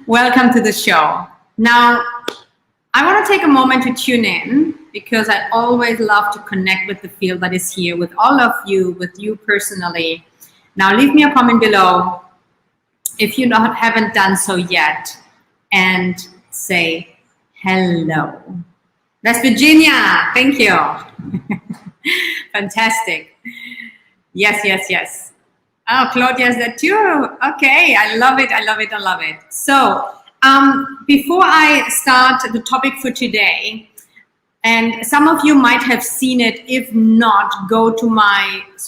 Welcome to the show. Now, I want to take a moment to tune in because I always love to connect with the field that is here, with all of you, with you personally. Now, leave me a comment below if you haven't done so yet and say hello. That's Virginia. Thank you. Fantastic. Yes. Oh, Claudia's that too. Okay, I love it. So, before I start the topic for today, and some of you might have seen it. If not,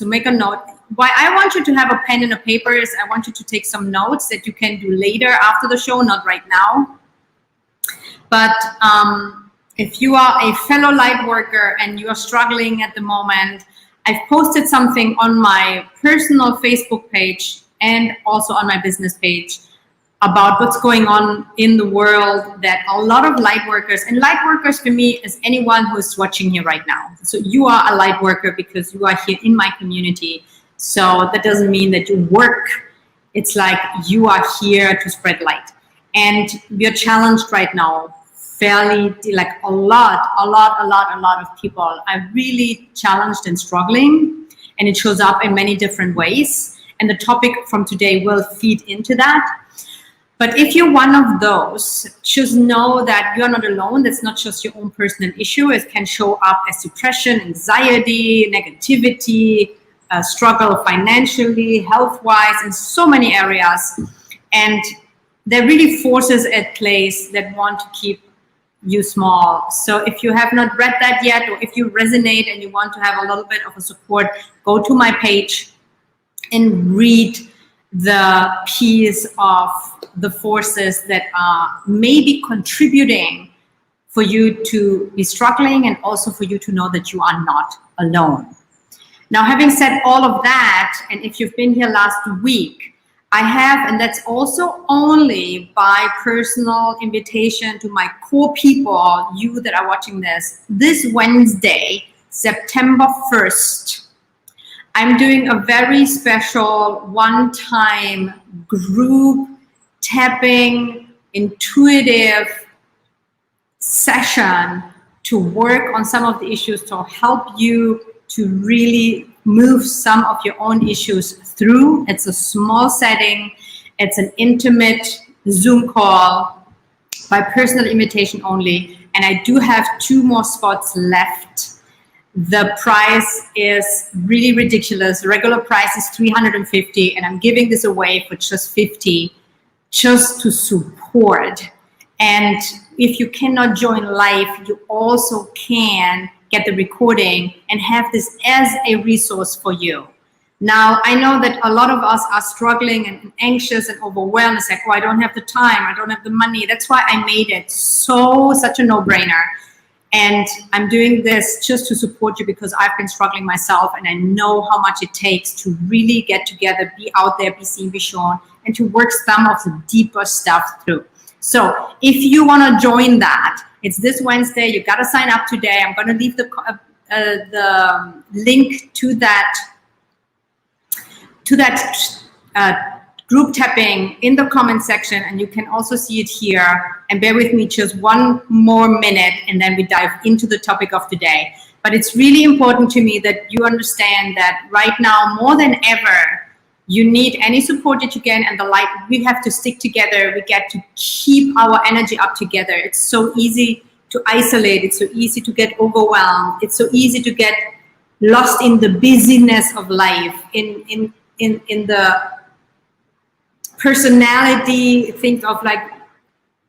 make a note. Why I want you to have a pen and a paper is I want you to take some notes that you can do later after the show, not right now. But if you are a fellow light worker and you are struggling at the moment, I've posted something on my personal Facebook page and also on my business page about what's going on in the world, that a lot of light workers, and light workers for me is anyone who is watching here right now. So you are a light worker because you are here in my community. So that doesn't mean that you work. It's like you are here to spread light. And we are challenged right now. Fairly, like a lot of people are really challenged and struggling, and it shows up in many different ways. And the topic from today will feed into that. But if you're one of those, just know that you're not alone. That's not just your own personal issue. It can show up as depression, anxiety, negativity, struggle financially, health-wise, in so many areas. And there are really forces at place that want to keep you small. So if you have not read that yet, or if you resonate and you want to have a little bit of a support, go to my page and read the piece of the forces that are maybe contributing for you to be struggling, and also for you to know that you are not alone. Now, having said all of that, and if you've been here last week, I have, and that's also only by personal invitation to my core people, you that are watching this Wednesday, September 1st, I'm doing a very special one-time group tapping, intuitive session to work on some of the issues, to help you to really move some of your own issues through. It's a small setting. It's an intimate Zoom call by personal invitation only. And I do have 2 more spots left. The price is really ridiculous. The regular price is $350, and I'm giving this away for just $50, just to support. And if you cannot join live, you also can get the recording and have this as a resource for you. Now, I know that a lot of us are struggling and anxious and overwhelmed. It's like, oh, I don't have the time, I don't have the money. That's why I made it such a no-brainer. And I'm doing this just to support you because I've been struggling myself, and I know how much it takes to really get together, be out there, be seen, be shown, and to work some of the deeper stuff through. So if you want to join that, it's this Wednesday. You got to sign up today. I'm going to leave the link to that group tapping in the comment section, and you can also see it here. And bear with me just 1 more minute, and then we dive into the topic of today. But it's really important to me that you understand that right now, more than ever, you need any support that you can, and the light, we have to stick together. We get to keep our energy up together. It's so easy to isolate. It's so easy to get overwhelmed. It's so easy to get lost in the busyness of life, in the personality, think of like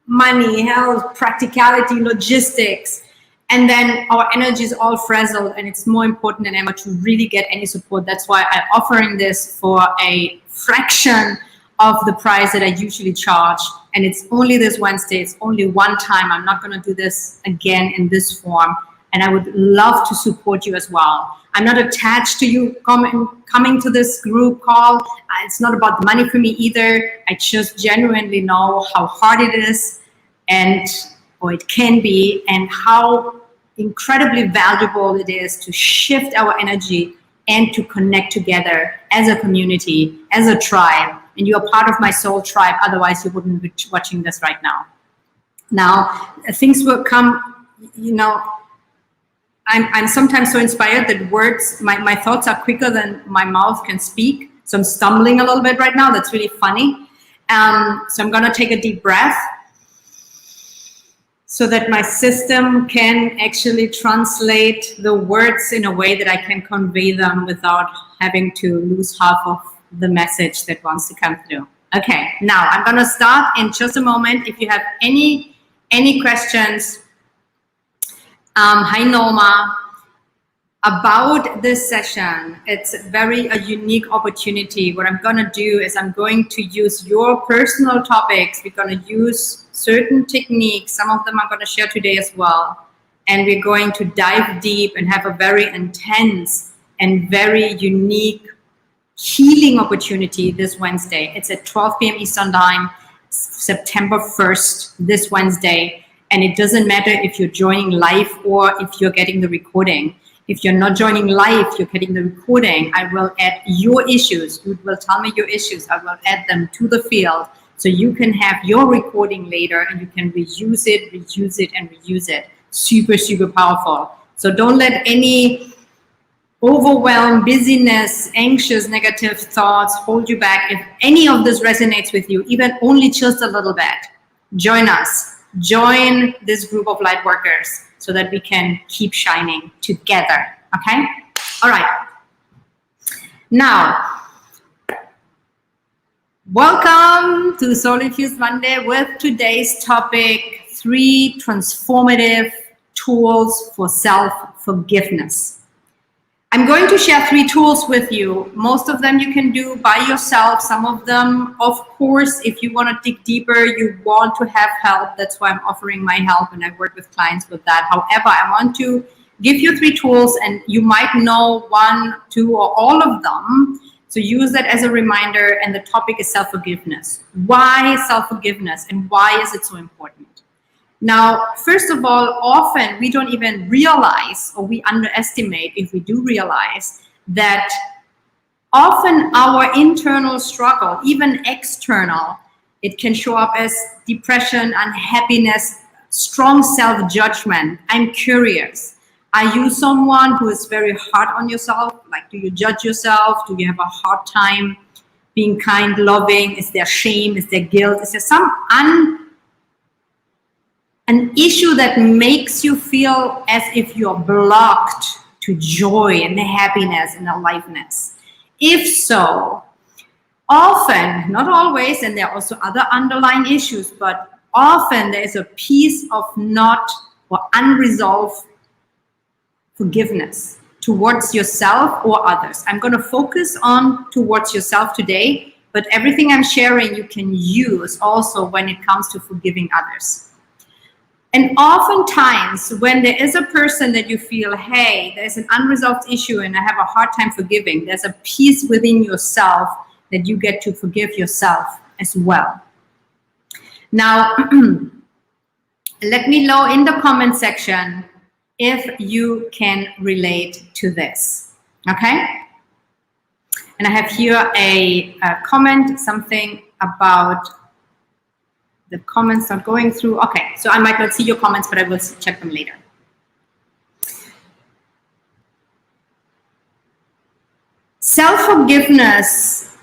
money, health, practicality, logistics. And then our energy is all frazzled, and it's more important than ever to really get any support. That's why I'm offering this for a fraction of the price that I usually charge. And it's only this Wednesday. It's only one time. I'm not going to do this again in this form. And I would love to support you as well. I'm not attached to you coming to this group call. It's not about the money for me either. I just genuinely know how hard it is, or it can be, and how incredibly valuable it is to shift our energy and to connect together as a community, as a tribe, and you're part of my soul tribe. Otherwise, you wouldn't be watching this right now. Now, things will come, you know, I'm sometimes so inspired that words, my thoughts are quicker than my mouth can speak. So I'm stumbling a little bit right now. That's really funny. So I'm going to take a deep breath so that my system can actually translate the words in a way that I can convey them without having to lose half of the message that wants to come through. Okay, now I'm going to start in just a moment. If you have any questions, hi Norma, about this session. It's a unique opportunity. What I'm going to do is I'm going to use your personal topics. We're going to use certain techniques. Some of them I'm going to share today as well. And we're going to dive deep and have a very intense and very unique healing opportunity this Wednesday. It's at 12 p.m. Eastern Time, September 1st, this Wednesday. And it doesn't matter if you're joining live or if you're getting the recording. If you're not joining live, you're getting the recording, I will add your issues. You will tell me your issues. I will add them to the field so you can have your recording later and you can reuse it, and reuse it. Super, super powerful. So don't let any overwhelm, busyness, anxious, negative thoughts hold you back. If any of this resonates with you, even only just a little bit, join us. Join this group of light workers so that we can keep shining together. Okay? All right. Now, welcome to Soul Infused Monday with today's topic, 3 transformative tools for self-forgiveness. I'm going to share 3 tools with you. Most of them you can do by yourself. Some of them, of course, if you want to dig deeper, you want to have help. That's why I'm offering my help and I work with clients with that. However, I want to give you 3 tools and you might know 1, 2, or all of them. So use that as a reminder, and the topic is self-forgiveness. Why self-forgiveness and why is it so important? Now, first of all, often we don't even realize, or we underestimate, if we do realize, that often our internal struggle, even external, it can show up as depression, unhappiness, strong self-judgment. I'm curious. Are you someone who is very hard on yourself? Like, do you judge yourself? Do you have a hard time being kind, loving? Is there shame? Is there guilt? Is there some an issue that makes you feel as if you're blocked to joy and happiness and aliveness? If so, often, not always, and there are also other underlying issues, but often there is a piece of not or unresolved forgiveness towards yourself or others. I'm going to focus on towards yourself today, but everything I'm sharing you can use also when it comes to forgiving others. And oftentimes, when there is a person that you feel, hey, there's an unresolved issue and I have a hard time forgiving, there's a piece within yourself that you get to forgive yourself as well. Now, let me know in the comment section if you can relate to this, okay? And I have here a comment, something about the comments not going through. Okay, so I might not see your comments, but I will check them later. Self-forgiveness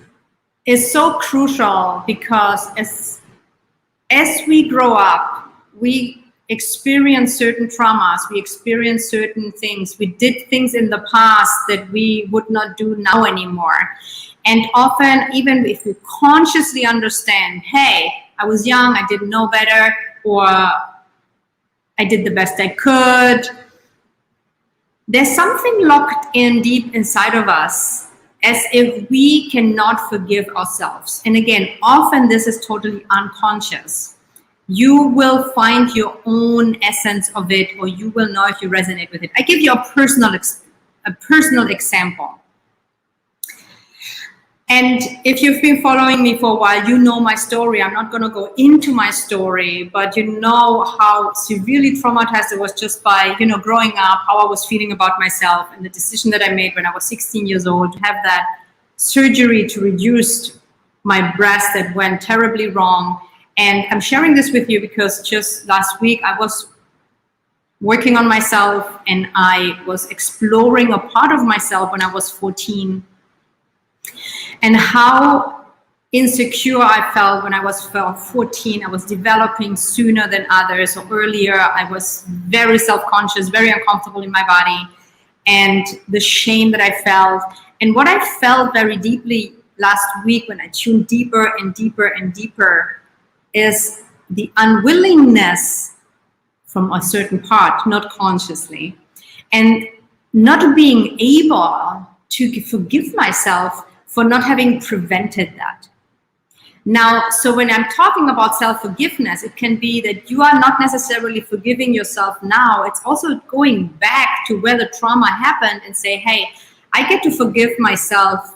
is so crucial because as we grow up, we experience certain traumas, we experience certain things, we did things in the past that we would not do now anymore. And often, even if we consciously understand, hey, I was young, I didn't know better, or I did the best I could, there's something locked in deep inside of us as if we cannot forgive ourselves. And again, often this is totally unconscious. You will find your own essence of it, or you will know if you resonate with it. I give you a personal example. And if you've been following me for a while, you know my story. I'm not going to go into my story, but you know how severely traumatized I was just by, growing up, how I was feeling about myself, and the decision that I made when I was 16 years old to have that surgery to reduce my breast that went terribly wrong. And I'm sharing this with you because just last week I was working on myself and I was exploring a part of myself when I was 14 and how insecure I felt when I was 14. I was developing sooner than others, or earlier. I was very self-conscious, very uncomfortable in my body, and the shame that I felt. And what I felt very deeply last week when I tuned deeper and deeper and deeper is the unwillingness from a certain part, not consciously, and not being able to forgive myself for not having prevented that. Now, so when I'm talking about self-forgiveness, it can be that you are not necessarily forgiving yourself now. It's also going back to where the trauma happened and say, hey, I get to forgive myself,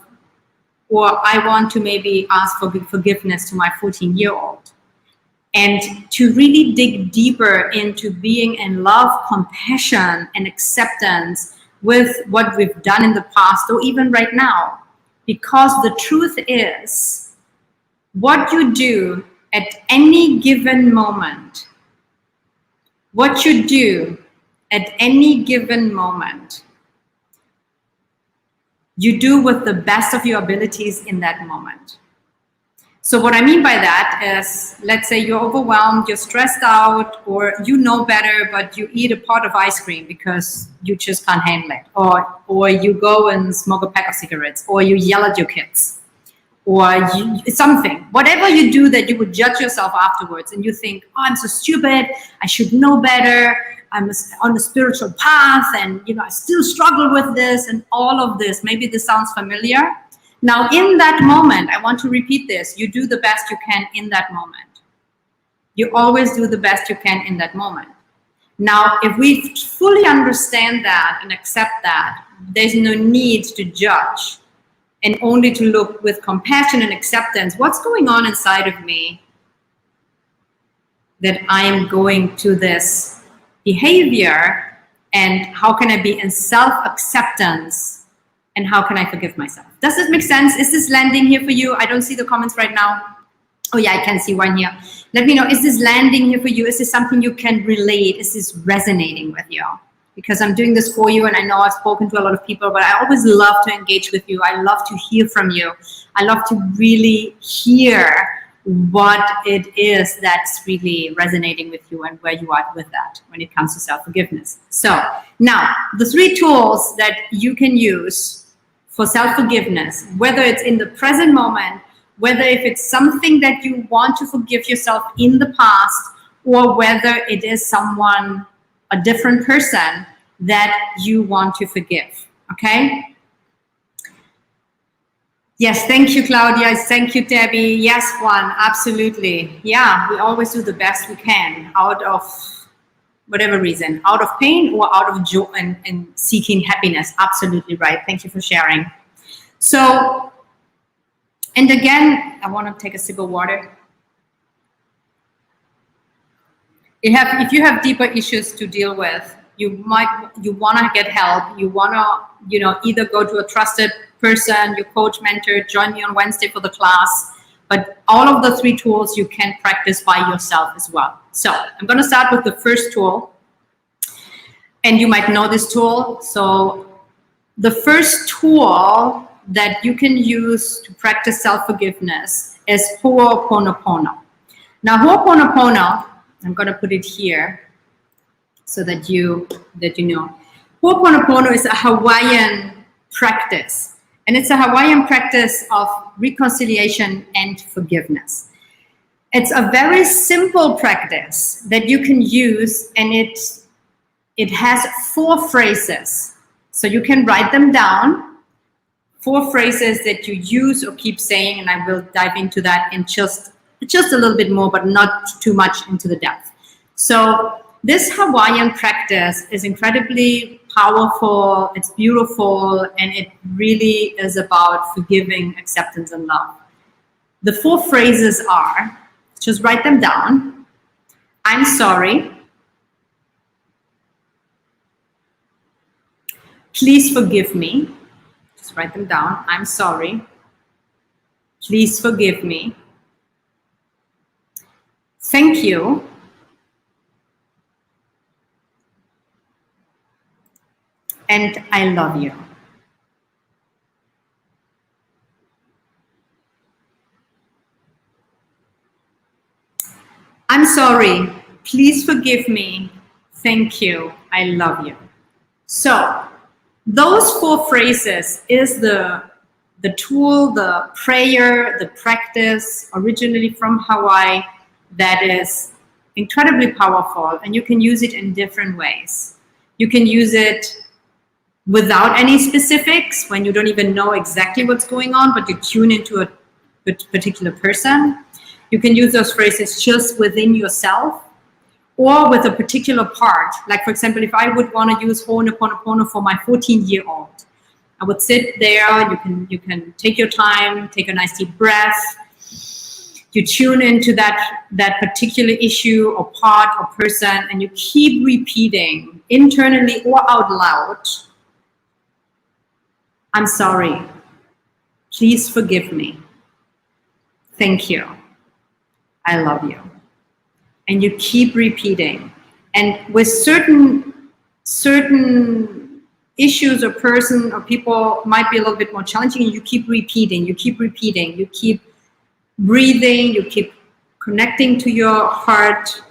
or I want to maybe ask for forgiveness to my 14-year-old. And to really dig deeper into being in love, compassion, and acceptance with what we've done in the past, or even right now. Because the truth is, what you do at any given moment, what you do at any given moment, you do with the best of your abilities in that moment. So what I mean by that is, let's say you're overwhelmed, you're stressed out, or you know better, but you eat a pot of ice cream because you just can't handle it. Or you go and smoke a pack of cigarettes, or you yell at your kids, or something. Whatever you do that you would judge yourself afterwards and you think, oh, I'm so stupid, I should know better, I'm on a spiritual path, and I still struggle with this and all of this. Maybe this sounds familiar. Now, in that moment, I want to repeat this. You do the best you can in that moment. You always do the best you can in that moment. Now, if we fully understand that and accept that, there's no need to judge and only to look with compassion and acceptance. What's going on inside of me that I am going to this behavior, and how can I be in self-acceptance? And how can I forgive myself? Does this make sense? Is this landing here for you? I don't see the comments right now. Oh yeah, I can see one here. Let me know, is this landing here for you? Is this something you can relate? Is this resonating with you? Because I'm doing this for you, and I know I've spoken to a lot of people, but I always love to engage with you. I love to hear from you. I love to really hear what it is that's really resonating with you and where you are with that when it comes to self-forgiveness. So now, the 3 tools that you can use for self-forgiveness, whether it's in the present moment, whether if it's something that you want to forgive yourself in the past, or whether it is someone, a different person that you want to forgive, okay? Yes, thank you, Claudia. Thank you, Debbie. Yes, Juan, absolutely. Yeah, we always do the best we can out of whatever reason, out of pain or out of joy and seeking happiness. Absolutely right. Thank you for sharing. So, and again, I want to take a sip of water. If you have deeper issues to deal with, you want to get help. You want to, either go to a trusted person, your coach, mentor, join me on Wednesday for the class. But all of the 3 tools you can practice by yourself as well. So I'm going to start with the first tool. And you might know this tool. So the first tool that you can use to practice self-forgiveness is Ho'oponopono. Now, Ho'oponopono, I'm going to put it here so that you know. Ho'oponopono is a Hawaiian practice. And it's a Hawaiian practice of reconciliation and forgiveness. It's a very simple practice that you can use, and it has 4 phrases. So you can write them down, 4 phrases that you use or keep saying, and I will dive into that in just a little bit more, but not too much into the depth. So this Hawaiian practice is incredibly powerful, it's beautiful, and it really is about forgiving, acceptance, and love. The 4 phrases are, just write them down. I'm sorry. Please forgive me. Just write them down. I'm sorry. Please forgive me. Thank you. And I love you. I'm sorry. Please forgive me. Thank you. I love you. So those 4 phrases is the tool, the prayer, the practice, originally from Hawaii, that is incredibly powerful, and you can use it in different ways. You can use it without any specifics, when you don't even know exactly what's going on, but you tune into a particular person. You can use those phrases just within yourself, or with a particular part. Like, for example, if I would want to use Ho'oponopono for my 14-year-old, I would sit there. You can take your time, take a nice deep breath. You tune into that particular issue or part or person, and you keep repeating internally or out loud, I'm sorry. Please forgive me. Thank you. I love you. And you keep repeating. And with certain issues or person or people might be a little bit more challenging, and you keep repeating, you keep breathing, you keep connecting to your heart.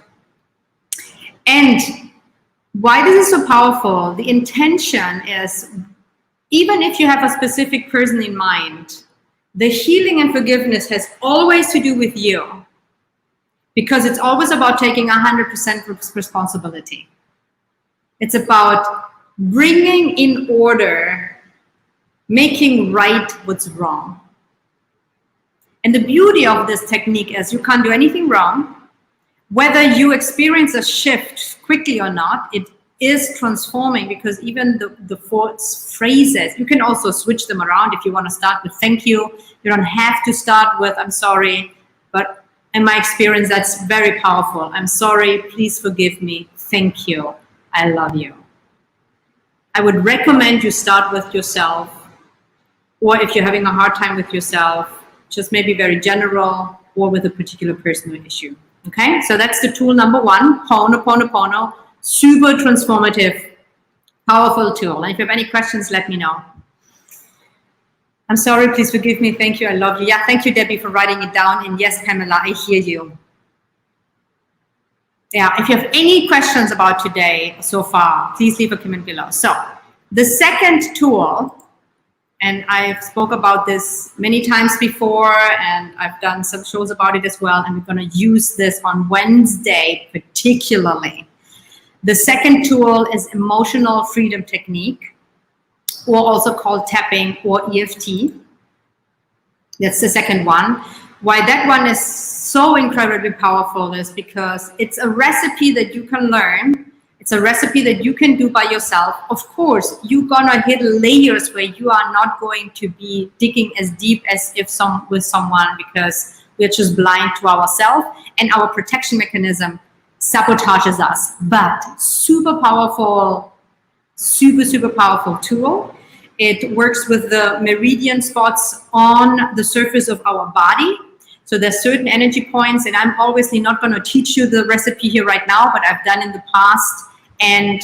And why this is so powerful, the intention is, even if you have a specific person in mind, the healing and forgiveness has always to do with you, because it's always about taking 100% responsibility. It's about bringing in order, making right what's wrong. And the beauty of this technique is you can't do anything wrong. Whether you experience a shift quickly or not, it is transforming, because even the 4 phrases, you can also switch them around. If you want to start with thank you, you don't have to start with I'm sorry. But in my experience, that's very powerful. I'm sorry, please forgive me, thank you, I love you. I would recommend you start with yourself, or if you're having a hard time with yourself, just maybe very general, or with a particular personal issue. Okay, so that's the tool number 1, Ho'oponopono, super transformative, powerful tool. And if you have any questions, let me know. I'm sorry, please forgive me, thank you, I love you. Yeah, thank you, Debbie, for writing it down. And yes, Pamela, I hear you. Yeah, if you have any questions about today so far, please leave a comment below. So the second tool, and I've spoke about this many times before, and I've done some shows about it as well, and we're going to use this on Wednesday particularly. The second tool is emotional freedom technique, or also called tapping or EFT. That's the second one. Why that one is so incredibly powerful is because it's a recipe that you can learn. It's a recipe that you can do by yourself. Of course, you're gonna hit layers where you are not going to be digging as deep as if with someone, because we're just blind to ourselves, and our protection mechanism sabotages us. But super powerful, super powerful tool. It works with the meridian spots on the surface of our body. So there's certain energy points, and I'm obviously not going to teach you the recipe here right now, but I've done in the past. And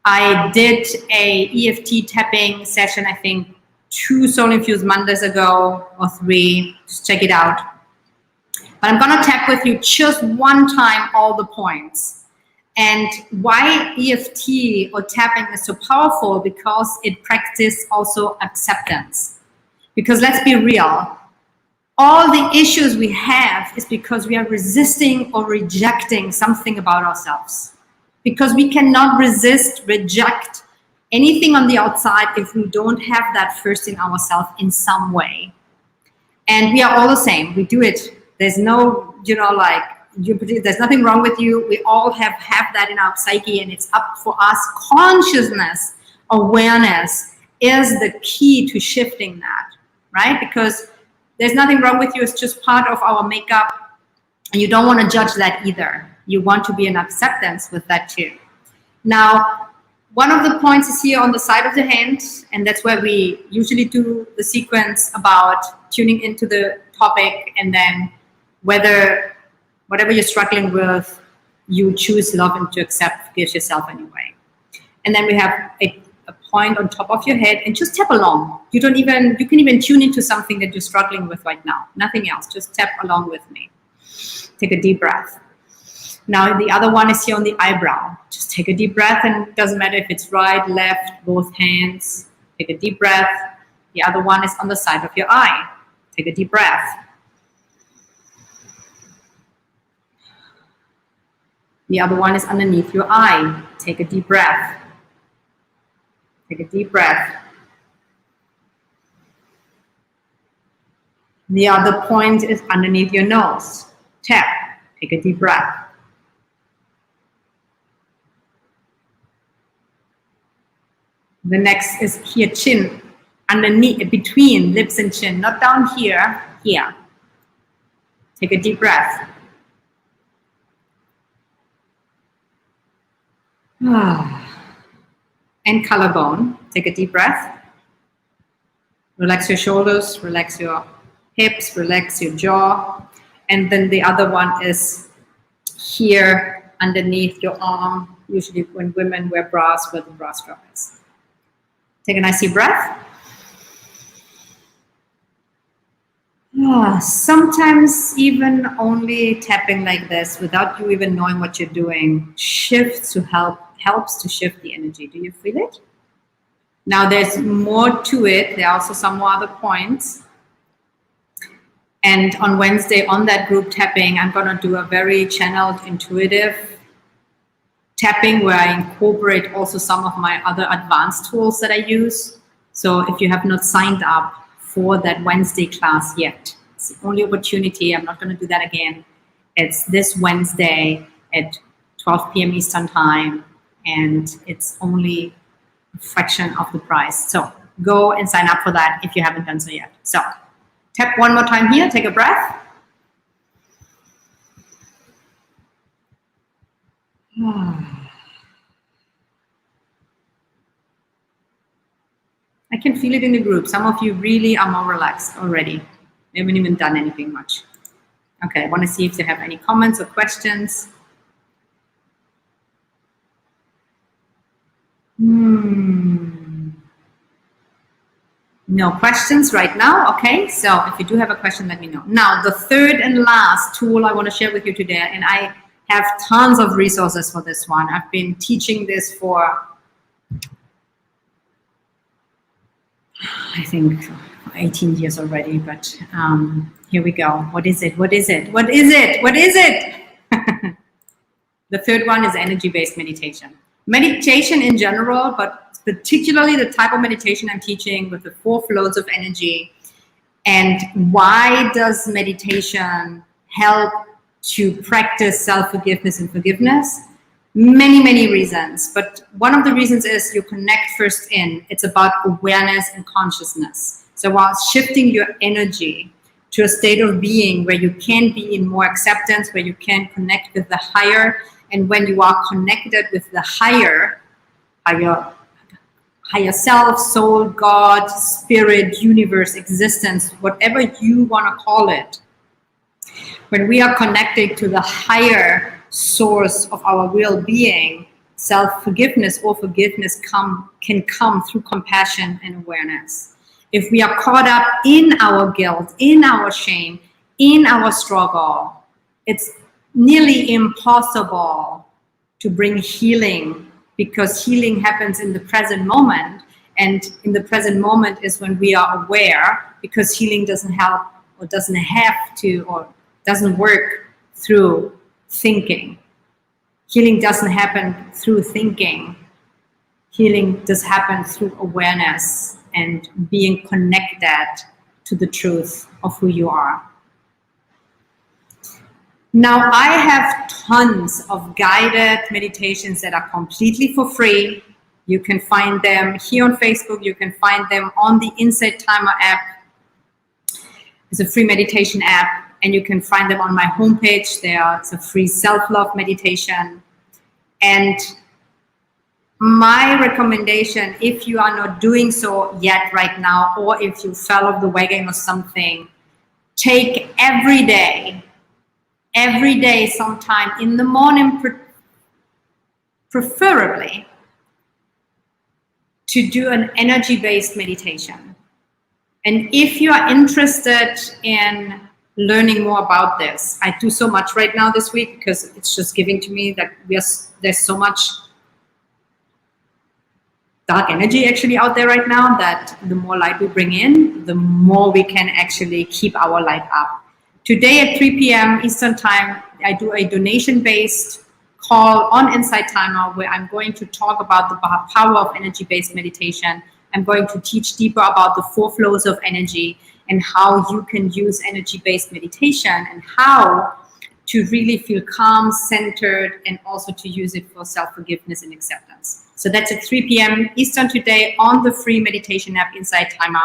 I did a EFT tapping session, I think 2 Soul Infused Mondays ago, or 3. Just check it out. But I'm going to tap with you just one time all the points. And why EFT or tapping is so powerful, because it practices also acceptance. Because let's be real, all the issues we have is because we are resisting or rejecting something about ourselves. Because we cannot reject anything on the outside if we don't have that first in ourselves in some way. And we are all the same. We do it. There's no, there's nothing wrong with you. We all have that in our psyche, and it's up for us. Consciousness, awareness is the key to shifting that, right? Because there's nothing wrong with you. It's just part of our makeup, and you don't want to judge that either. You want to be in acceptance with that too. Now, one of the points is here on the side of the hand, and that's where we usually do the sequence about tuning into the topic, and then whatever you're struggling with, you choose love and to accept, forgive yourself anyway. And then we have a point on top of your head, and just tap along. You can even tune into something that you're struggling with right now. Nothing else, just tap along with me. Take a deep breath. Now the other one is here on the eyebrow. Just take a deep breath, and it doesn't matter if it's right, left, both hands. Take a deep breath. The other one is on the side of your eye. Take a deep breath. The other one is underneath your eye. Take a deep breath. Take a deep breath. The other point is underneath your nose. Tap. Take a deep breath. The next is here, chin, underneath, between lips and chin, not down here, here. Take a deep breath. And collarbone. Take a deep breath. Relax your shoulders, relax your hips, relax your jaw. And then the other one is here underneath your arm, usually when women wear bras, where the bra strap is. Take a nice deep breath. Sometimes even only tapping like this without you even knowing what you're doing helps to shift the energy. Do you feel it? Now there's more to it. There are also some more other points. And on Wednesday on that group tapping, I'm going to do a very channeled, intuitive tapping where I incorporate also some of my other advanced tools that I use. So if you have not signed up for that Wednesday class yet, it's the only opportunity. I'm not going to do that again. It's this Wednesday at 12 p.m. Eastern time, and it's only a fraction of the price. So go and sign up for that if you haven't done so yet. So tap one more time here, take a breath. I can feel it in the group. Some of you really are more relaxed already. They haven't even done anything much. Okay, I want to see if you have any comments or questions. No questions right now. Okay, so if you do have a question, let me know. Now, the third and last tool I want to share with you today, and I have tons of resources for this one. I've been teaching this for, I think, 18 years already, but here we go. What is it? What is it? What is it? What is it? The third one is energy-based meditation. Meditation in general, but particularly the type of meditation I'm teaching with the 4 flows of energy. And why does meditation help to practice self-forgiveness and forgiveness? Many, many reasons. But one of the reasons is you connect first in. It's about awareness and consciousness. So while shifting your energy to a state of being where you can be in more acceptance, where you can connect with the higher, and when you are connected with the higher self, soul, God, spirit, universe, existence, whatever you want to call it. When we are connected to the higher source of our real being, self-forgiveness or forgiveness can come through compassion and awareness. If we are caught up in our guilt, in our shame, in our struggle, it's nearly impossible to bring healing, because healing happens in the present moment, and in the present moment is when we are aware, because healing doesn't help or doesn't have to or doesn't work through thinking. Healing doesn't happen through thinking. Healing does happen through awareness and being connected to the truth of who you are. Now, I have tons of guided meditations that are completely for free. You can find them here on Facebook. You can find them on the Insight Timer app. It's a free meditation app, and you can find them on my homepage. It's a free self-love meditation. And My recommendation, if you are not doing so yet right now, or if you fell off the wagon or something, take every day sometime in the morning, preferably, to do an energy-based meditation. And if you are interested in learning more about this, I do so much right now this week because it's just giving to me that there's so much dark energy actually out there right now that the more light we bring in, the more we can actually keep our light up. Today at 3 p.m. Eastern Time, I do a donation-based call on Insight Timer where I'm going to talk about the power of energy-based meditation. I'm going to teach deeper about the 4 flows of energy and how you can use energy-based meditation and how to really feel calm, centered, and also to use it for self-forgiveness and acceptance. So that's at 3 p.m. Eastern today on the free meditation app Insight Timer.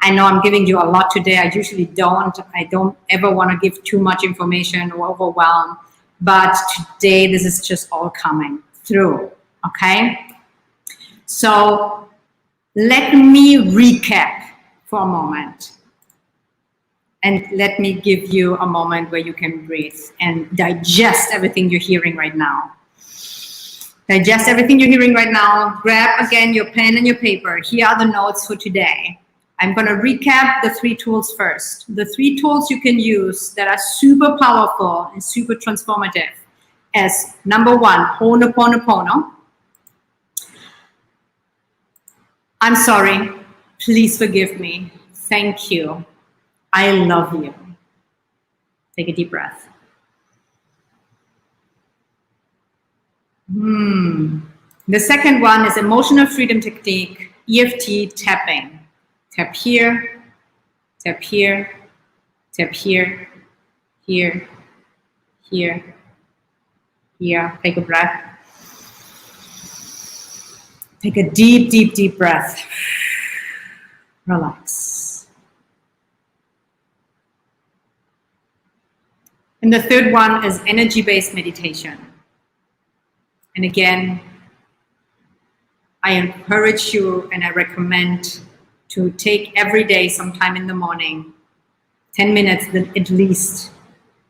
I know I'm giving you a lot today. I usually don't. I don't ever want to give too much information or overwhelm. But today, this is just all coming through, okay? So let me recap for a moment. And let me give you a moment where you can breathe and digest everything you're hearing right now. Digest everything you're hearing right now. Grab again your pen and your paper. Here are the notes for today. I'm going to recap the 3 tools first. The 3 tools you can use that are super powerful and super transformative as number 1, Ho'oponopono. I'm sorry. Please forgive me. Thank you. I love you. Take a deep breath. The second one is emotional freedom technique, EFT tapping. Tap here, tap here, tap here, here, here, here. Take a breath. Take a deep, deep, deep breath. Relax. And the third one is energy-based meditation. And again, I encourage you and I recommend to take every day sometime in the morning, 10 minutes at least,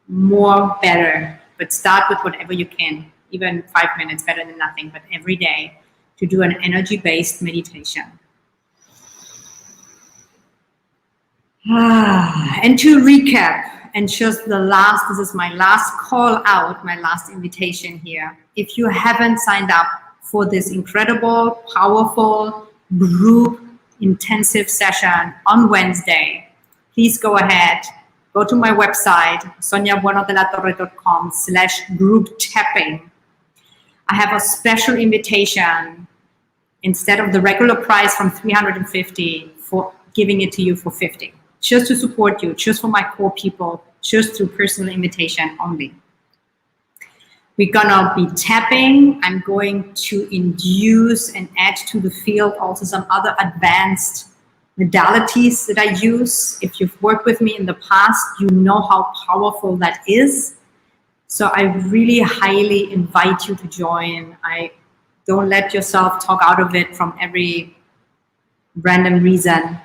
more better, but start with whatever you can, even 5 minutes, better than nothing, but every day to do an energy-based meditation. And to recap, and just this is my last call out, my last invitation here. If you haven't signed up for this incredible, powerful group intensive session on Wednesday, please go ahead, go to my website, soniabuenodelatorre.com/group tapping. I have a special invitation instead of the regular price from $350 for giving it to you for $50. Just to support you, just for my core people, just through personal invitation only. We're gonna be tapping. I'm going to induce and add to the field also some other advanced modalities that I use. If you've worked with me in the past, you know how powerful that is. So I really highly invite you to join. Don't let yourself talk out of it from every random reason.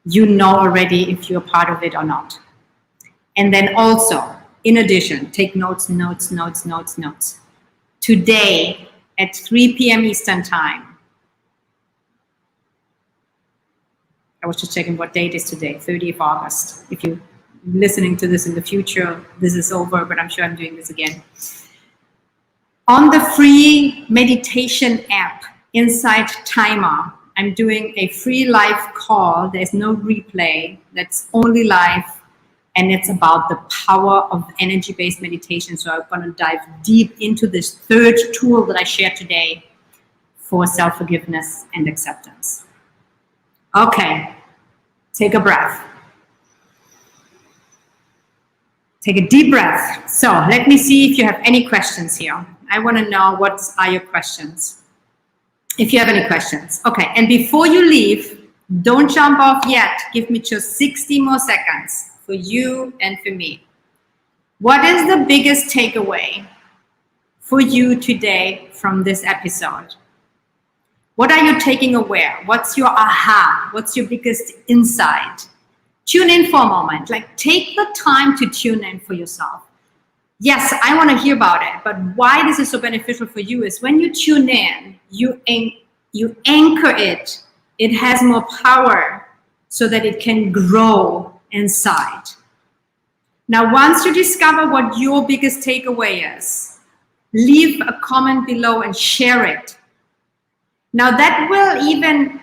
You know already if you're part of it or not. And then also, in addition, take notes. Today at 3 p.m. Eastern Time, I was just checking what date is today, 30th August. If you're listening to this in the future, this is over, but I'm sure I'm doing this again. On the free meditation app, Insight Timer, I'm doing a free live call. There's no replay. That's only live. And it's about the power of energy-based meditation. So I'm going to dive deep into this third tool that I shared today for self-forgiveness and acceptance. Okay. Take a breath. Take a deep breath. So let me see if you have any questions here. I want to know what are your questions. If you have any questions. Okay, and before you leave, don't jump off yet. Give me just 60 more seconds for you and for me. What is the biggest takeaway for you today from this episode? What are you taking away? What's your aha? What's your biggest insight? Tune in for a moment. Like, take the time to tune in for yourself. Yes, I want to hear about it, but why this is so beneficial for you is when you tune in, you anchor it. It has more power so that it can grow inside. Now, once you discover what your biggest takeaway is, leave a comment below and share it. Now, that will even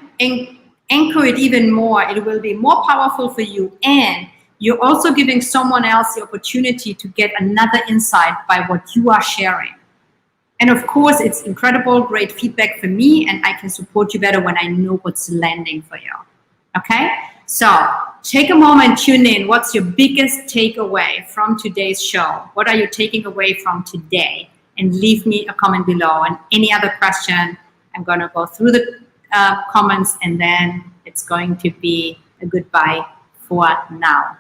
anchor it even more. It will be more powerful for you, and you're also giving someone else the opportunity to get another insight by what you are sharing. And of course, it's incredible, great feedback for me, and I can support you better when I know what's landing for you. Okay? So take a moment, tune in. What's your biggest takeaway from today's show? What are you taking away from today? And leave me a comment below. And any other question, I'm going to go through the comments, and then it's going to be a goodbye for now.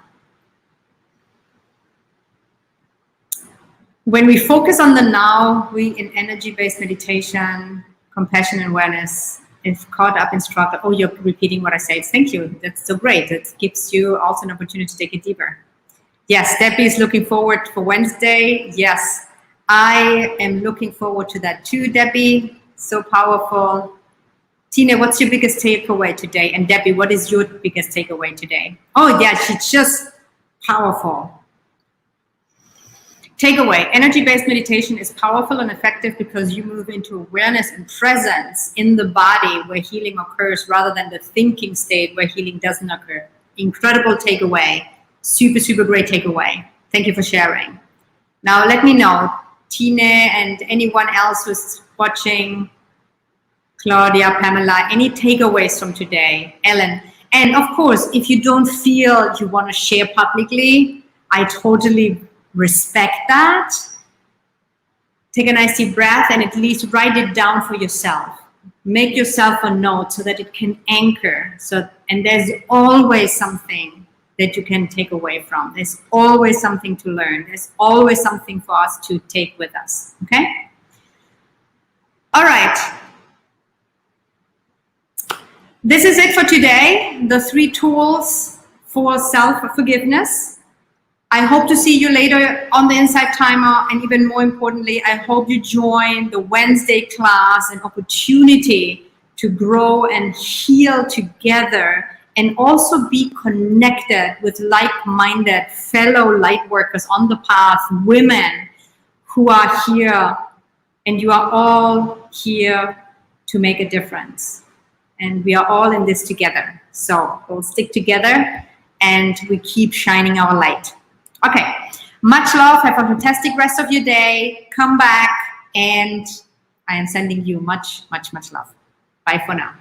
When we focus on the now, we in energy-based meditation, compassion and awareness, is caught up in struggle. Oh, you're repeating what I said. Thank you. That's so great. It gives you also an opportunity to take it deeper. Yes, Debbie is looking forward for Wednesday. Yes, I am looking forward to that too, Debbie. So powerful. Tina, what's your biggest takeaway today? And Debbie, what is your biggest takeaway today? Oh, yeah, she's just powerful. Takeaway, energy-based meditation is powerful and effective because you move into awareness and presence in the body where healing occurs rather than the thinking state where healing doesn't occur. Incredible takeaway. Super, super great takeaway. Thank you for sharing. Now, let me know, Tina and anyone else who's watching, Claudia, Pamela, any takeaways from today? Ellen. And of course, if you don't feel you want to share publicly, I totally respect that. Take a nice deep breath and at least write it down for yourself. Make yourself a note so that it can anchor. And there's always something that you can take away from. There's always something to learn. There's always something for us to take with us. Okay? All right. This is it for today. The 3 tools for self-forgiveness. I hope to see you later on the Insight Timer, and even more importantly, I hope you join the Wednesday class, an opportunity to grow and heal together and also be connected with like-minded fellow light workers on the path, women who are here, and you are all here to make a difference. And we are all in this together. So we'll stick together and we keep shining our light. Okay, much love. Have a fantastic rest of your day. Come back, and I am sending you much, much, much love. Bye for now.